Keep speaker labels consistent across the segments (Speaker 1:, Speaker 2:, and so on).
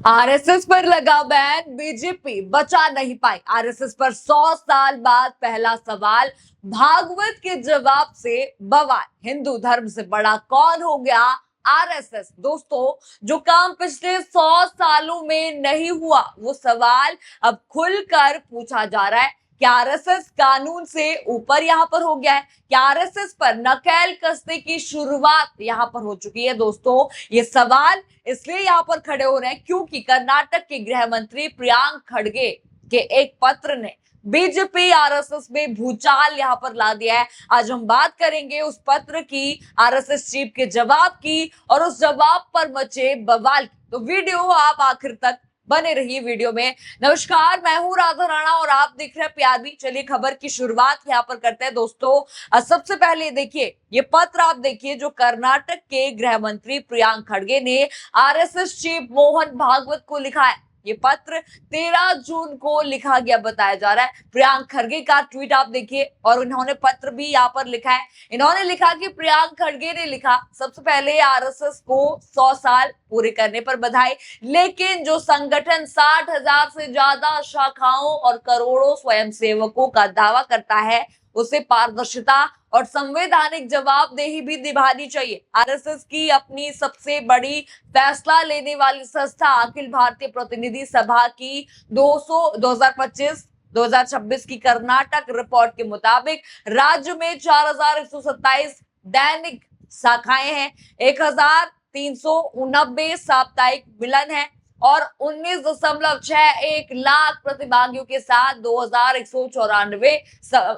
Speaker 1: RSS पर लगा ban, BJP बचा नहीं पाई। आरएसएस पर 100 साल बाद पहला सवाल, भागवत के जवाब से बवाल। हिंदू धर्म से बड़ा कौन हो गया आरएसएस। दोस्तों, जो काम पिछले 100 सालों में नहीं हुआ, वो सवाल अब खुलकर पूछा जा रहा है। क्या आरएसएस कानून से ऊपर यहां पर हो गया है? क्या आरएसएस पर नकेल कसने की शुरुआत यहां पर हो चुकी है? दोस्तों, ये सवाल इसलिए यहां पर खड़े हो रहे हैं क्योंकि कर्नाटक के गृह मंत्री प्रियांक खड़गे के एक पत्र ने बीजेपी आरएसएस में भूचाल यहां पर ला दिया है। आज हम बात करेंगे उस पत्र की, आरएसएस चीफ के जवाब की और उस जवाब पर मचे बवाल की। तो वीडियो आप आखिर तक बने रहिए वीडियो में। नमस्कार, मैं हूं राधा राणा और आप देख रहे हैं प्यारी। चलिए खबर की शुरुआत यहां पर करते हैं। दोस्तों, सबसे पहले देखिए ये पत्र, आप देखिए जो कर्नाटक के गृह मंत्री प्रियांक खड़गे ने आरएसएस चीफ मोहन भागवत को लिखा है। ये पत्र 13 जून को लिखा गया बताया जा रहा है। प्रियांक खड़गे का ट्वीट आप देखिए और इन्होंने पत्र भी यहाँ पर लिखा है। इन्होंने लिखा कि प्रियांक खड़गे ने लिखा, सबसे पहले आरएसएस को 100 साल पूरे करने पर बधाई, लेकिन जो संगठन 60,000 से ज्यादा शाखाओं और करोड़ों स्वयंसेवकों का दावा करता है, उसे पारदर्शिता और संवैधानिक जवाबदेही भी निभानी चाहिए। आरएसएस की अपनी सबसे बड़ी फैसला लेने वाली संस्था अखिल भारतीय प्रतिनिधि सभा की 2025 की कर्नाटक रिपोर्ट के मुताबिक राज्य में 4,127 दैनिक शाखाएं हैं, 1,389 साप्ताहिक मिलन है और 19.61 लाख प्रतिभागियों के साथ 2,194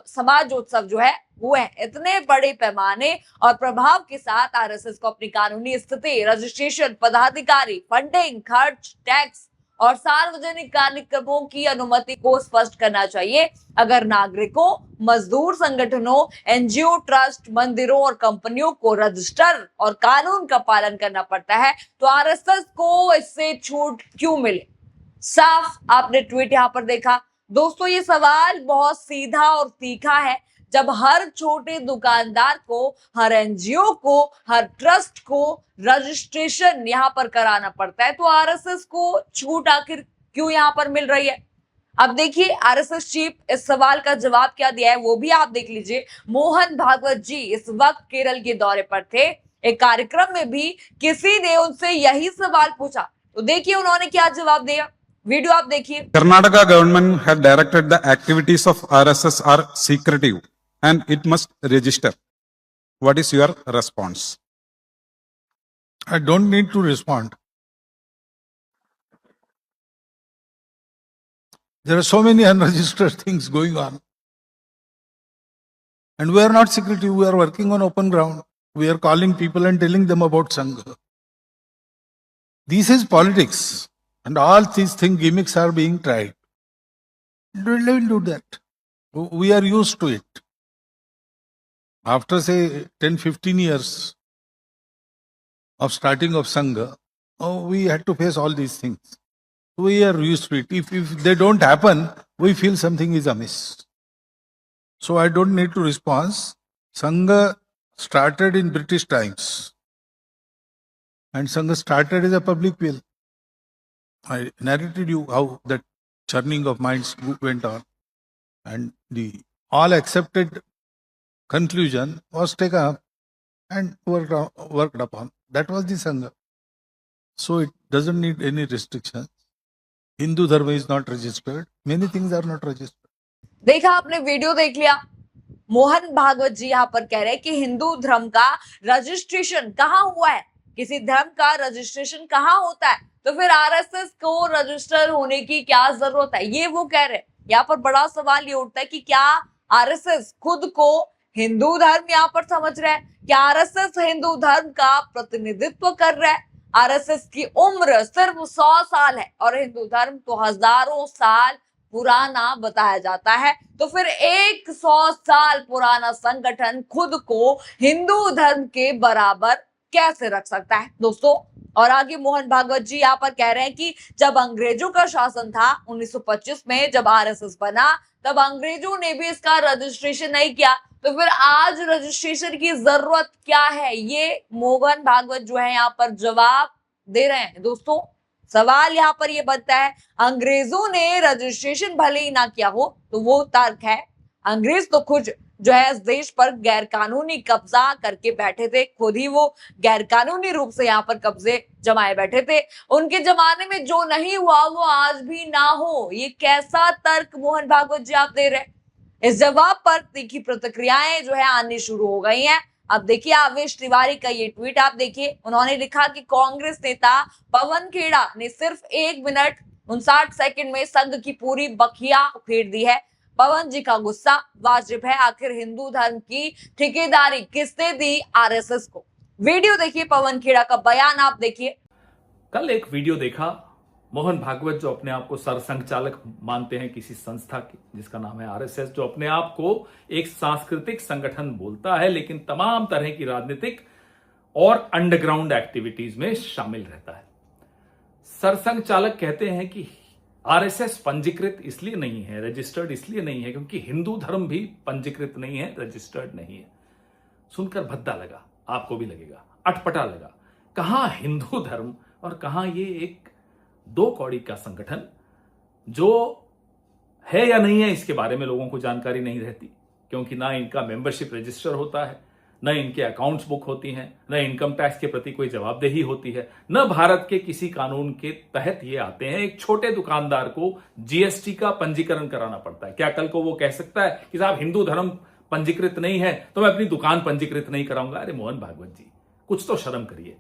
Speaker 1: समाजोत्सव जो है हुए हैं। इतने बड़े पैमाने और प्रभाव के साथ आरएसएस को अपनी कानूनी स्थिति, रजिस्ट्रेशन, पदाधिकारी, फंडिंग, खर्च, टैक्स और सार्वजनिक कार्यक्रमों की अनुमति को स्पष्ट करना चाहिए। अगर नागरिकों, मजदूर संगठनों, एनजीओ, ट्रस्ट, मंदिरों और कंपनियों को रजिस्टर और कानून का पालन करना पड़ता है, तो आरएसएस को इससे छूट क्यों मिले? साफ आपने ट्वीट यहां पर देखा। दोस्तों, ये सवाल बहुत सीधा और तीखा है। जब हर छोटे दुकानदार को, हर एनजीओ को, हर ट्रस्ट को रजिस्ट्रेशन यहां पर कराना पड़ता है, तो आरएसएस को छूट आखिर क्यों यहां पर मिल रही है? अब देखिए आरएसएस चीफ इस सवाल का जवाब क्या दिया है, वो भी आप देख लीजिए। मोहन भागवत जी इस वक्त केरल के दौरे पर थे। एक कार्यक्रम में भी किसी ने उनसे यही सवाल पूछा, तो देखिए उन्होंने क्या जवाब दिया। वीडियो आप देखिए।
Speaker 2: Karnataka government had directed the activities of RSS are secretive and it must register. What is your response?
Speaker 3: I don't need to respond. There are so many unregistered things going on. And we are not secretive, we are working on open ground. We are calling people and telling them about Sangha. This is politics. And all these gimmicks are being tried. Don't do that. We are used to it. After say 10-15 years of starting of Sangha, we had to face all these things. We are used to it. If they don't happen, we feel something is amiss. So I don't need to respond. Sangha started in British times. And Sangha started as a public will. I narrated you how that churning of minds went on. And the all accepted conclusion was taken up and worked upon. That was the Sangha. So it doesn't need any restrictions. Hindu Dharma is not registered. Many things are not registered.
Speaker 1: देखा आपने, video देख लिया। मोहन भागवत जी यहाँ पर कह रहे हैं कि हिंदू धर्म का रजिस्ट्रेशन कहाँ हुआ है, किसी धर्म का रजिस्ट्रेशन कहाँ होता है, तो फिर आरएसएस को रजिस्टर होने की क्या जरूरत है, ये वो कह रहे हैं। यहाँ पर बड़ा सवाल ये उठता है कि क्या आरएसएस खुद को हिंदू धर्म यहाँ पर समझ रहा है? क्या आरएसएस हिंदू धर्म का प्रतिनिधित्व कर रहा है? आरएसएस की उम्र सिर्फ 100 साल है और हिंदू धर्म तो हजारों साल पुराना बताया जाता है। तो फिर 100 साल पुराना संगठन खुद को हिंदू धर्म के बराबर कैसे रख सकता है दोस्तों? और आगे मोहन भागवत जी यहाँ पर कह रहे हैं कि जब अंग्रेजों का शासन था 1925 में, जब आरएसएस बना, तब अंग्रेजों ने भी इसका रजिस्ट्रेशन नहीं किया, तो फिर आज रजिस्ट्रेशन की जरूरत क्या है? ये मोहन भागवत जो है यहाँ पर जवाब दे रहे हैं। दोस्तों, सवाल यहाँ पर ये बनता है, अंग्रेजों ने रजिस्ट्रेशन भले ही ना किया हो तो वो तर्क है, अंग्रेज तो खुद जो है इस देश पर गैरकानूनी कब्जा करके बैठे थे, खुद ही वो गैरकानूनी रूप से यहाँ पर कब्जे जमाए बैठे थे। उनके जमाने में जो नहीं हुआ वो आज भी ना हो, ये कैसा तर्क मोहन भागवत जी आप दे रहे हैं? इस जवाब पर तीखी प्रतिक्रियाएं जो है आनी शुरू हो गई हैं। अब देखिए आवेश तिवारी का ये ट्वीट आप देखिए, उन्होंने लिखा कि कांग्रेस नेता पवन खेड़ा ने सिर्फ 1 मिनट 59 सेकंड में संघ की पूरी बखिया उखेड़ दी है। पवन जी का गुस्सा वाजिब है, आखिर हिंदू धर्म की ठेकेदारी किसने दी आरएसएस को? वीडियो देखिए, पवन खेड़ा का बयान आप देखिए।
Speaker 4: कल एक वीडियो देखा, मोहन भागवत जो अपने आप को सरसंघचालक मानते हैं किसी संस्था की जिसका नाम है आरएसएस, जो अपने आप को एक सांस्कृतिक संगठन बोलता है लेकिन तमाम तरह की राजनीतिक और अंडरग्राउंड एक्टिविटीज में शामिल रहता है। सरसंघचालक कहते हैं कि आरएसएस पंजीकृत इसलिए नहीं है, रजिस्टर्ड इसलिए नहीं है क्योंकि हिंदू धर्म भी पंजीकृत नहीं है, रजिस्टर्ड नहीं है। सुनकर भद्दा लगा, आपको भी लगेगा, अटपटा लगा। कहां हिंदू धर्म और कहां ये एक 2 कौड़ी का संगठन जो है या नहीं है इसके बारे में लोगों को जानकारी नहीं रहती, क्योंकि ना इनका मेंबरशिप रजिस्टर होता है, न इनके अकाउंट्स बुक होती हैं, न इनकम टैक्स के प्रति कोई जवाबदेही होती है, न भारत के किसी कानून के तहत ये आते हैं। एक छोटे दुकानदार को जीएसटी का पंजीकरण कराना पड़ता है। क्या कल को वो कह सकता है कि साहब हिंदू धर्म पंजीकृत नहीं है तो मैं अपनी दुकान पंजीकृत नहीं कराऊंगा? अरे मोहन भागवत जी, कुछ तो शर्म करिए।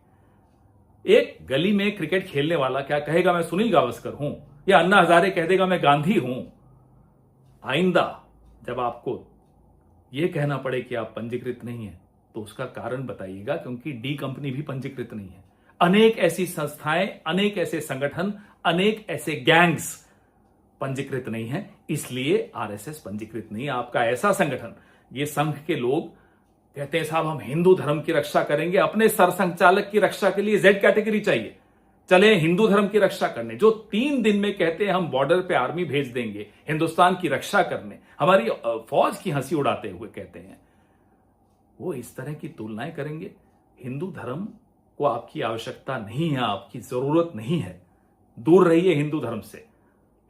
Speaker 4: एक गली में क्रिकेट खेलने वाला क्या कहेगा मैं सुनील गावस्कर हूं, या अन्ना हजारे कह देगा मैं गांधी हूं? आइंदा जब आपको यह कहना पड़े कि आप पंजीकृत नहीं है तो उसका कारण बताइएगा, क्योंकि डी कंपनी भी पंजीकृत नहीं है। अनेक ऐसी संस्थाएं, अनेक ऐसे संगठन, अनेक ऐसे गैंग्स पंजीकृत नहीं है, इसलिए आरएसएस पंजीकृत नहीं है। आपका ऐसा संगठन, ये संघ के लोग कहते हैं साहब हम हिंदू धर्म की रक्षा करेंगे, अपने सरसंघचालक की रक्षा के लिए जेड कैटेगरी चाहिए, चले हिंदू धर्म की रक्षा करने। जो 3 दिन में कहते हैं हम बॉर्डर पे आर्मी भेज देंगे हिंदुस्तान की रक्षा करने, हमारी फौज की हंसी उड़ाते हुए कहते हैं, वो इस तरह की तुलनाएं करेंगे। हिंदू धर्म को आपकी आवश्यकता नहीं है, आपकी जरूरत नहीं है, दूर रहिए हिंदू धर्म से।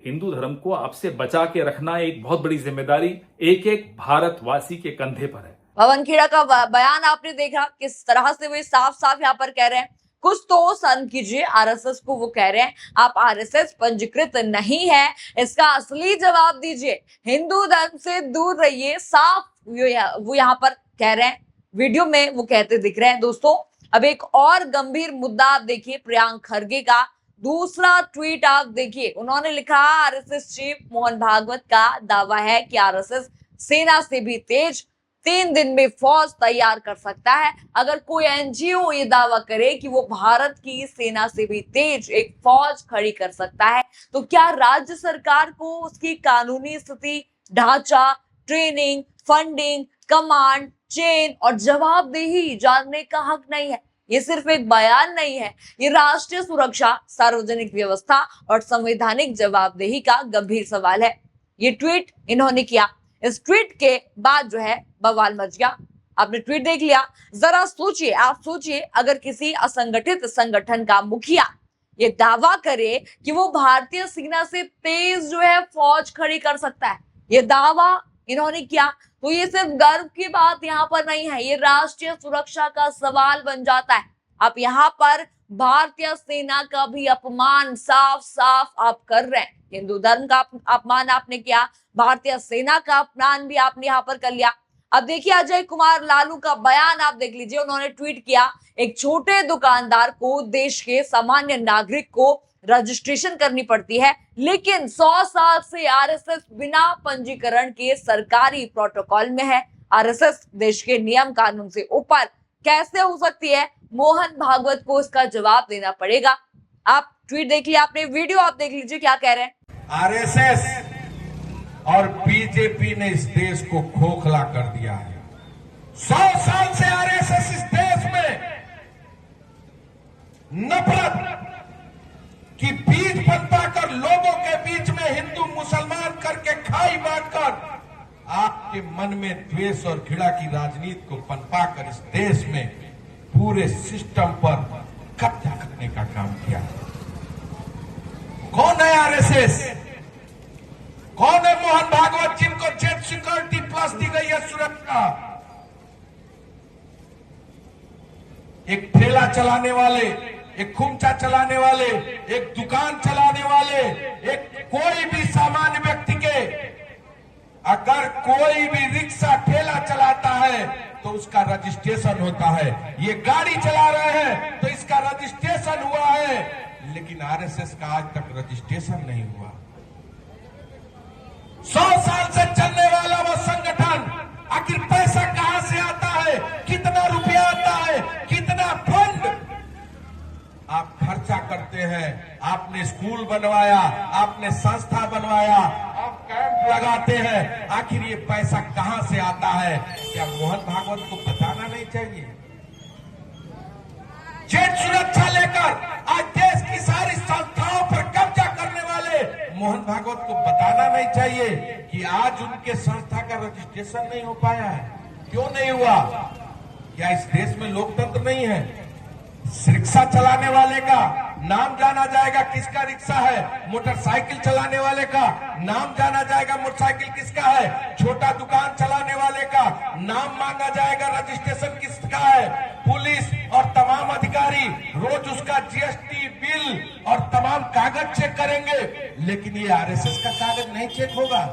Speaker 4: हिंदू धर्म को आपसे बचा के रखना एक बहुत बड़ी जिम्मेदारी एक एक भारतवासी के कंधे पर है।
Speaker 1: पवन खेड़ा का बयान आपने देखा, किस तरह से वे साफ साफ यहाँ पर कह रहे हैं, कुछ तो सहन कीजिए। आरएसएस को वो कह रहे हैं आप आरएसएस पंजीकृत नहीं है, इसका असली जवाब दीजिए, हिंदू धर्म से दूर रहिए। साफ वो यहाँ पर कह रहे हैं, वीडियो में वो कहते दिख रहे हैं। दोस्तों अब एक और गंभीर मुद्दा आप देखिए, प्रियांक खरगे का दूसरा ट्वीट आप देखिए। उन्होंने लिखा आरएसएस चीफ मोहन भागवत का दावा है कि आरएसएस सेना से भी तेज 3 दिन में फौज तैयार कर सकता है। अगर कोई एनजीओ ये दावा करे कि वो भारत की सेना से भी तेज एक फौज खड़ी कर सकता है, तो क्या राज्य सरकार को उसकी कानूनी स्थिति, ढांचा, ट्रेनिंग, फंडिंग, कमांड, चेन और जवाबदेही जानने का हक नहीं है? ये सिर्फ एक बयान नहीं है, ये राष्ट्रीय सुरक्षा, सार्वजनिक व्यवस्था और संवैधानिक जवाबदेही का गंभीर सवाल है। ये ट्वीट इन्होंने किया, इस ट्वीट के बाद जो है बवाल मच गया। आपने ट्वीट देख लिया, जरा सोचिए, आप सोचिए अगर किसी असंगठित संगठन का मुखिया ये दावा करे कि वो भारतीय सेना से तेज जो है फौज खड़ी कर सकता है, ये दावा इन्होंने किया, तो ये सिर्फ गर्व की बात यहाँ पर नहीं है, ये राष्ट्रीय सुरक्षा का सवाल बन जाता है। आप यहाँ पर भारतीय सेना का भी अपमान साफ साफ आप कर रहे हैं। हिंदू धर्म का अपमान आपने किया, भारतीय सेना का अपमान भी आपने यहाँ पर कर लिया। अब देखिए अजय कुमार लालू का बयान आप देख लीजिए। उन्होंने ट्वीट किया, एक छोटे दुकानदार को, देश के सामान्य नागरिक को रजिस्ट्रेशन करनी पड़ती है, लेकिन 100 साल से आरएसएस बिना पंजीकरण के सरकारी प्रोटोकॉल में है। आरएसएस देश के नियम कानून से ऊपर कैसे हो सकती है? मोहन भागवत को इसका जवाब देना पड़ेगा। आप ट्वीट देख लिया आपने, वीडियो आप देख लीजिए क्या कह रहे हैं।
Speaker 5: आरएसएस और बीजेपी ने इस देश को खोखला कर दिया है। 100 साल से आरएसएस इस देश में नफरत की बीज पत्ता कर लोगों के बीच में हिंदू मुसलमान करके खाई बांटकर आपके मन में द्वेष और घृणा की राजनीति को पनपा कर इस देश में पूरे सिस्टम पर कब्जा करने का काम किया। कौन है आरएसएस? कौन है मोहन भागवत जिनको जेट सिक्योरिटी प्लस दी गई है सुरक्षा? एक ठेला चलाने वाले, एक खुमचा चलाने वाले, एक दुकान चलाने वाले, एक कोई भी सामान्य व्यक्ति के अगर कोई भी रिक्शा ठेला चलाता है तो उसका रजिस्ट्रेशन होता है। ये गाड़ी चला रहे हैं तो इसका रजिस्ट्रेशन हुआ है, लेकिन आरएसएस का आज तक रजिस्ट्रेशन नहीं हुआ। 100 साल से चलने वाला वो संगठन, आखिर पैसा कहां से आता है? कितना रुपया आता है? कितना फंड आप खर्चा करते हैं? आपने स्कूल बनवाया, आपने संस्था बनवाया, आप कैंप लगाते हैं, आखिर ये पैसा कहां से आता है? क्या मोहन भागवत को बताना नहीं चाहिए? जेट सुरक्षा लेकर आज देश की सारी संस्थाओं पर कब्जा करने वाले मोहन भागवत को बताना नहीं चाहिए कि आज उनके संस्था का रजिस्ट्रेशन नहीं हो पाया है? क्यों नहीं हुआ? क्या इस देश में लोकतंत्र नहीं है? रिक्शा चलाने वाले का नाम जाना जाएगा किसका रिक्शा है, मोटरसाइकिल चलाने वाले का नाम जाना जाएगा मोटरसाइकिल किसका है, छोटा दुकान चलाने वाले का नाम मांगा जाएगा रजिस्ट्रेशन किसका है। पुलिस और तमाम अधिकारी रोज उसका जीएसटी बिल और तमाम कागज चेक करेंगे, लेकिन ये आरएसएस का कागज नहीं चेक होगा।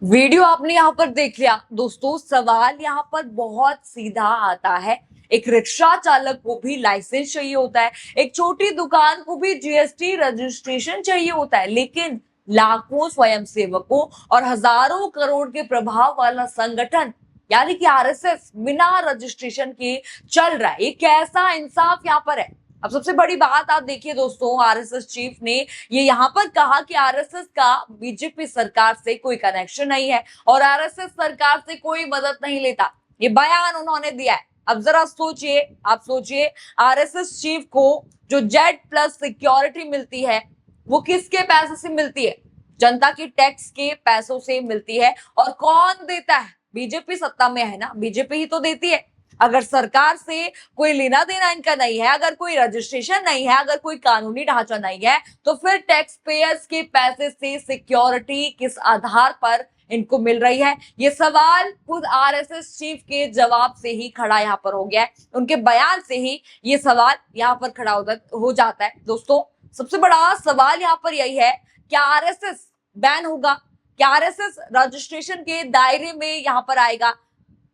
Speaker 1: वीडियो आपने यहाँ पर देख लिया दोस्तों। सवाल यहाँ पर बहुत सीधा आता है। एक रिक्शा चालक को भी लाइसेंस चाहिए होता है, एक छोटी दुकान को भी जीएसटी रजिस्ट्रेशन चाहिए होता है, लेकिन लाखों स्वयंसेवकों और हजारों करोड़ के प्रभाव वाला संगठन यानी कि आरएसएस बिना रजिस्ट्रेशन के चल रहा है। ये कैसा इंसाफ यहाँ पर है? अब सबसे बड़ी बात आप देखिए दोस्तों, आरएसएस चीफ ने ये यहाँ पर कहा कि आरएसएस का बीजेपी सरकार से कोई कनेक्शन नहीं है और आरएसएस सरकार से कोई मदद नहीं लेता। ये बयान उन्होंने दिया है। अब जरा सोचिए, आप सोचिए, आरएसएस चीफ को जो जेट प्लस सिक्योरिटी मिलती है वो किसके पैसे से मिलती है? जनता की टैक्स के पैसों से मिलती है। और कौन देता है? बीजेपी सत्ता में है ना, बीजेपी ही तो देती है। अगर सरकार से कोई लेना देना इनका नहीं है, अगर कोई रजिस्ट्रेशन नहीं है, अगर कोई कानूनी ढांचा नहीं है, तो फिर टैक्स पेयर्स के पैसे से सिक्योरिटी किस आधार पर इनको मिल रही है? ये सवाल खुद आरएसएस चीफ के जवाब से ही खड़ा यहाँ पर हो गया है। उनके बयान से ही ये सवाल यहाँ पर खड़ा हो जाता है। दोस्तों, सबसे बड़ा सवाल यहाँ पर यही है, क्या आरएसएस बैन होगा? क्या आरएसएस रजिस्ट्रेशन के दायरे में यहाँ पर आएगा?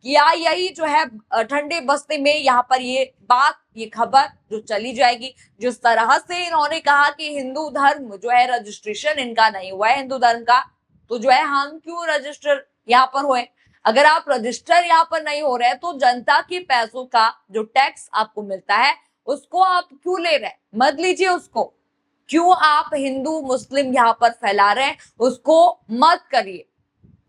Speaker 1: या यही जो है ठंडे बस्ते में यहाँ पर ये बात, ये खबर जो चली जाएगी? जिस तरह से इन्होंने कहा कि हिंदू धर्म जो है रजिस्ट्रेशन इनका नहीं हुआ है हिंदू धर्म का, तो जो है हम क्यों रजिस्टर यहाँ पर हुए? अगर आप रजिस्टर यहाँ पर नहीं हो रहे तो जनता के पैसों का जो टैक्स आपको मिलता है उसको आप क्यों ले रहे हैं? मत लीजिए उसको। क्यों आप हिंदू मुस्लिम यहाँ पर फैला रहे हैं? उसको मत करिए।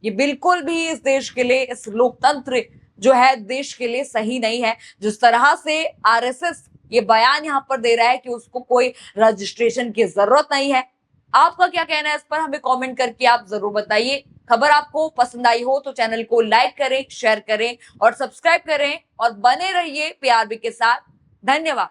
Speaker 1: ये बिल्कुल भी इस देश के लिए, इस लोकतंत्र जो है देश के लिए सही नहीं है। जिस तरह से आरएसएस ये बयान यहाँ पर दे रहा है कि उसको कोई रजिस्ट्रेशन की जरूरत नहीं है। आपका क्या कहना है इस पर? हमें कमेंट करके आप जरूर बताइए। खबर आपको पसंद आई हो तो चैनल को लाइक करें, शेयर करें और सब्सक्राइब करें और बने रहिए पीआरबी के साथ। धन्यवाद।